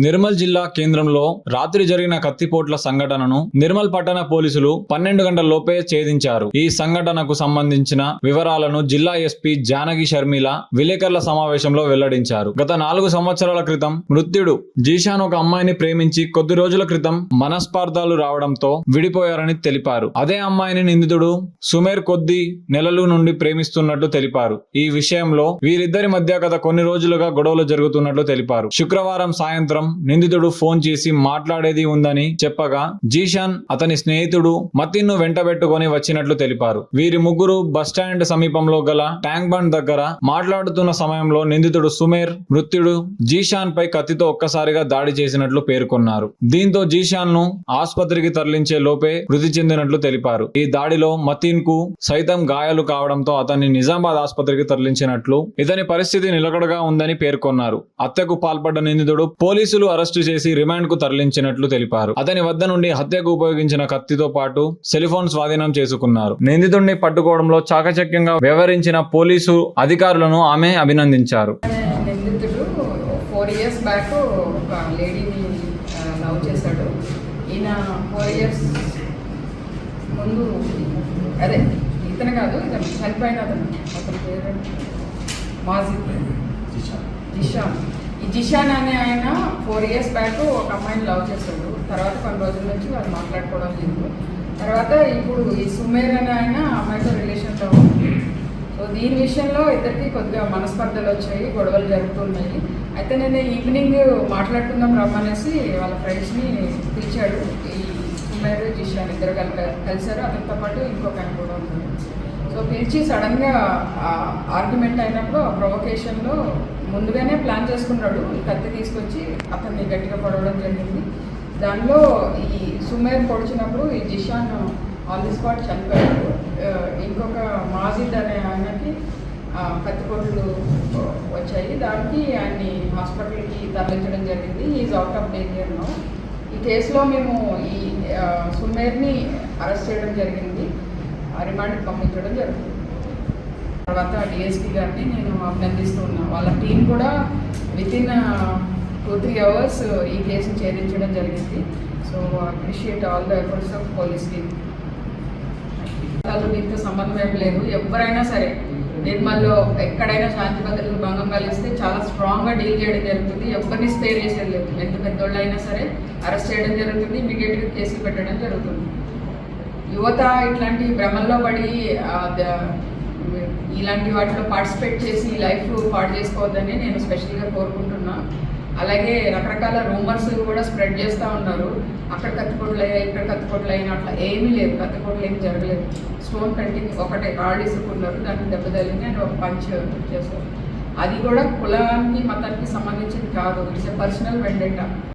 నిర్మల్ జిల్లా కేంద్రంలో రాత్రి జరిగిన కత్తిపోట్ల సంఘటనను నిర్మల్ పట్టణ పోలీసులు 12 గంటల లోపే ఛేదించారు. ఈ సంఘటనకు సంబంధించిన వివరాలను జిల్లా ఎస్పీ జానకి షర్మిల విలేకరుల సమావేశంలో వెల్లడించారు. గత 4 సంవత్సరాల క్రితం మృత్యుడు జీషాన్ ఒక అమ్మాయిని ప్రేమించి కొద్ది రోజుల క్రితం మనస్పార్థాలు రావడంతో విడిపోయారని తెలిపారు. అదే అమ్మాయిని నిందితుడు సుమేర్ కొద్ది నెలల నుండి ప్రేమిస్తున్నట్టు తెలిపారు. ఈ విషయంలో వీరిద్దరి మధ్య గత కొన్ని రోజులుగా గొడవలు జరుగుతున్నట్లు తెలిపారు. శుక్రవారం సాయంత్రం నిందితుడు ఫోన్ చేసి మాట్లాడేది ఉందని చెప్పగా జీషాన్ అతని స్నేహితుడు మతిన్ ను వెంటబెట్టుకొని వచ్చినట్లు తెలిపారు. వీరి ముగ్గురు బస్టాండ్ సమీపంలో గల ట్యాంక్ బండ్ దగ్గర మాట్లాడుతున్న సమయంలో నిందితుడు సుమేర్ మృత్యుడు జీషాన్ పై కత్తితో ఒక్కసారిగా దాడి చేసినట్లు పేర్కొన్నారు. దీంతో జీషాన్ ను ఆసుపత్రికి తరలించే లోపే మృతి చెందినట్లు తెలిపారు. ఈ దాడిలో మతిన్ కు సైతం గాయాలు కావడంతో అతన్ని నిజామాబాద్ ఆసుపత్రికి తరలించినట్లు, ఇతని పరిస్థితి నిలకడగా ఉందని పేర్కొన్నారు. హత్యకు పాల్పడ్డ నిందితుడు పోలీసులు అరెస్టు చేసి రిమాండ్ కు తరలించినట్లు తెలిపారు. అతని వద్ద నుండి హత్యకు ఉపయోగించిన కత్తితో పాటు సెల్ఫోన్ స్వాధీనం చేసుకున్నారు. నిందితుడిని పట్టుకోవడంలో చాకచక్యంగా వ్యవహరించిన పోలీసు అధికారులను ఆమె అభినందించారు. నిందితుడు 4 years బ్యాక్ ఒక లేడీని లవ్ చేశాడు. ఈయన 4 years ముందు అదే ఇతను కాదు, ఇతను చనిపోయిన అతని పేరు మాజిద్ జిషాన్. ఈ జిషాన్ అనే ఆయన 4 years బ్యాక్ ఒక అమ్మాయిని లవ్ చేశాడు. తర్వాత కొన్ని రోజుల నుంచి వాళ్ళు మాట్లాడుకోవడం లేదు. తర్వాత ఇప్పుడు ఈ సుమేర్ అనే ఆయన అమ్మాయితో రిలేషన్లో ఉంది. సో దీని విషయంలో ఇద్దరికి కొద్దిగా మనస్పర్ధలు వచ్చాయి, గొడవలు జరుగుతున్నాయి. అయితే నేను ఈవినింగ్ మాట్లాడుకుందాం రమ్మనేసి వాళ్ళ ఫ్రెండ్స్ని పిలిచాడు. ఈ సుమేర్ జిషాన్ ఇద్దరు కలిశారు. అతనితో పాటు ఇంకొక ఆయన కూడా ఉన్నాడు. సో పిలిచి సడన్గా ఆర్గ్యుమెంట్ అయినప్పుడు ఆ ప్రొవొకేషన్లో ముందుగానే ప్లాన్ చేసుకున్నాడు. ఈ కత్తి తీసుకొచ్చి అతన్ని గట్టిగా పొడవడం జరిగింది. దానిలో ఈ సుమేర్ పొడిచినప్పుడు ఈ జిషాన్ ఆన్ ది స్పాట్ చనిపోయాడు. ఇంకొక మాజిద్ అనే ఆయనకి కత్తిపోట్లు వచ్చాయి. దానికి ఆయన్ని హాస్పిటల్కి తరలించడం జరిగింది. Is out of danger now. ఈ కేసులో మేము ఈ సుమేర్ని అరెస్ట్ చేయడం జరిగింది, రిమాండ్కి పంపించడం జరుగుతుంది. తర్వాత డిఎస్పీ గారిని నేను అభినందిస్తూ ఉన్నాను. వాళ్ళ టీం కూడా వితిన్ 2-3 hours ఈ కేసును ఛేదించడం జరిగింది. So appreciate all the efforts of police team. దీంతో సంబంధం ఏం లేదు. ఎవరైనా సరే నిర్మల్లో ఎక్కడైనా శాంతి భద్రతలు భంగం కలిగిస్తే చాలా స్ట్రాంగ్గా డీల్ చేయడం జరుగుతుంది. ఎవరిని స్పేర్ చేసేది లేదు. ఎంత పెద్దోళ్ళు అయినా సరే అరెస్ట్ చేయడం జరుగుతుంది, ఇమీడియట్గా కేసులు పెట్టడం జరుగుతుంది. యువత ఇట్లాంటి భ్రమల్లో పడి ఇలాంటి వాటిలో పార్టిసిపేట్ చేసి లైఫ్ పాడు చేసుకోవద్దని నేను స్పెషల్గా కోరుకుంటున్నా. అలాగే రకరకాల రూమర్స్ కూడా స్ప్రెడ్ చేస్తూ ఉన్నారు. అక్కడ కత్తిపోట్లు అయ్యాయి, ఇక్కడ కత్తిపోట్లు అయినా అట్లా ఏమీ లేదు. కత్తిపోట్లు ఏమి జరగలేదు. స్టోన్ కంటిన్యూ ఒకటే రాళ్ళు ఇసుకున్నారు, దానికి దెబ్బ తగిలింది అండ్ ఒక పంచ్ చేశారు. అది కూడా కులానికి మతానికి సంబంధించింది కాదు. It's a personal vendetta.